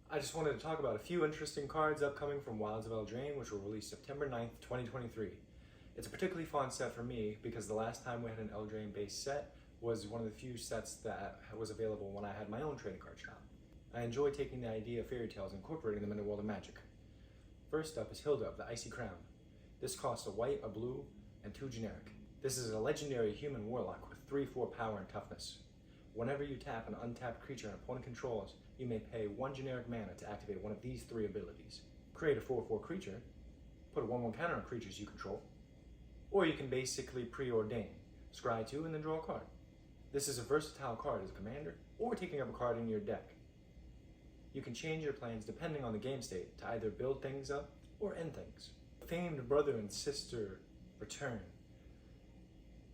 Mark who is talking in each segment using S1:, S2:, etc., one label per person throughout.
S1: I just wanted to talk about a few interesting cards upcoming from Wilds of Eldraine, which will release September 9th, 2023. It's a particularly fun set for me because the last time we had an Eldraine-based set was one of the few sets that was available when I had my own trading card shop. I enjoy taking the idea of fairy tales and incorporating them in the world of Magic. First up is Hilda of the Icy Crown. This costs a white, a blue, and 2 generic. This is a legendary human warlock with 3/4 power and toughness. Whenever you tap an untapped creature an opponent controls, you may pay 1 generic mana to activate one of these 3 abilities. Create a 4/4 creature, put a 1/1 counter on creatures you control, or you can basically preordain, scry 2 and then draw a card. This is a versatile card as a commander, or taking up a card in your deck. You can change your plans depending on the game state to either build things up or end things. Famed brother and sister return.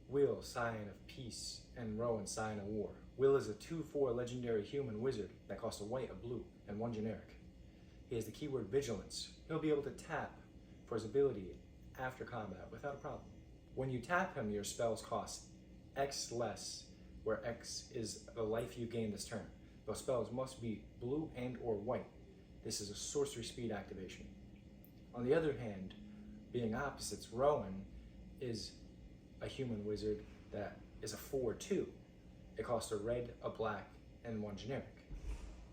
S1: Will, sign of peace, and Rowan, sign of war. Will is a 2/4 legendary human wizard that costs a white, a blue, and 1 generic. He has the keyword vigilance. He'll be able to tap for his ability after combat without a problem. When you tap him, your spells cost X less, where X is the life you gain this turn. Those spells must be blue and or white. This is a sorcery speed activation. On the other hand, being opposites, Rowan is a human wizard that is a 4/2. It costs a red, a black, and 1 generic.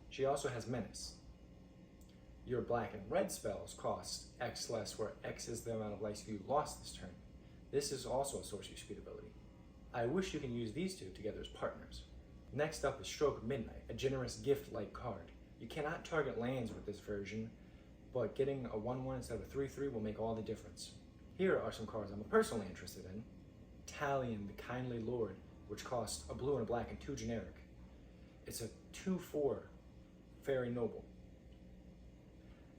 S1: She also has menace. Your black and red spells cost X less, where X is the amount of life you lost this turn. This is also a sorcery speed ability. I wish you can use these two together as partners. Next up is Stroke of Midnight, a generous gift-like card. You cannot target lands with this version, but getting a 1/1 instead of a 3/3 will make all the difference. Here are some cards I'm personally interested in. Talion, the Kindly Lord, which costs a blue and a black and 2 generic. It's a 2/4 Fairy Noble.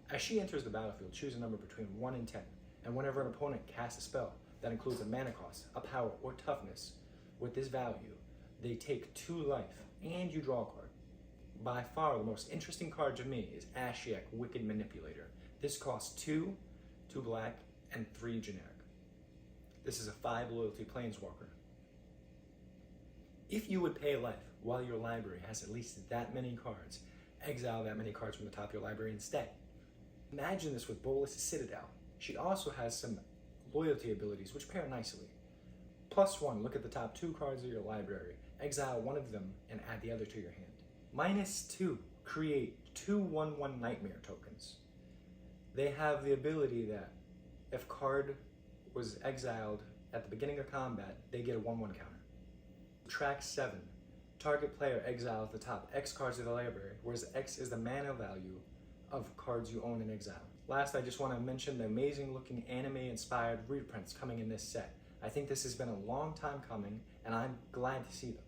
S1: As she enters the battlefield, choose a number between 1 and 10, and whenever an opponent casts a spell that includes a mana cost, a power, or toughness with this value, they take 2 life, and you draw a card. By far the most interesting card to me is Ashiok, Wicked Manipulator. This costs 2 black, and 3 generic. This is a 5 loyalty planeswalker. If you would pay life while your library has at least that many cards, exile that many cards from the top of your library instead. Imagine this with Bolas' Citadel. She also has some loyalty abilities which pair nicely. +1, look at the top 2 cards of your library, exile one of them, and add the other to your hand. -2, create 2 1/1 Nightmare tokens. They have the ability that if card was exiled at the beginning of combat, they get a 1/1 counter. Track 7, target player exiles the top X cards of the library, whereas X is the mana value of cards you own in exile. Last, I just want to mention the amazing looking anime-inspired reprints coming in this set. I think this has been a long time coming, and I'm glad to see them.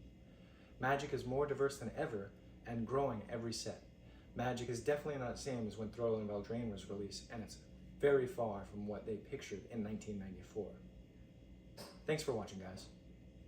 S1: Magic is more diverse than ever, and growing every set. Magic is definitely not the same as when Throne of Eldraine was released, and it's very far from what they pictured in 1994. Thanks for watching, guys.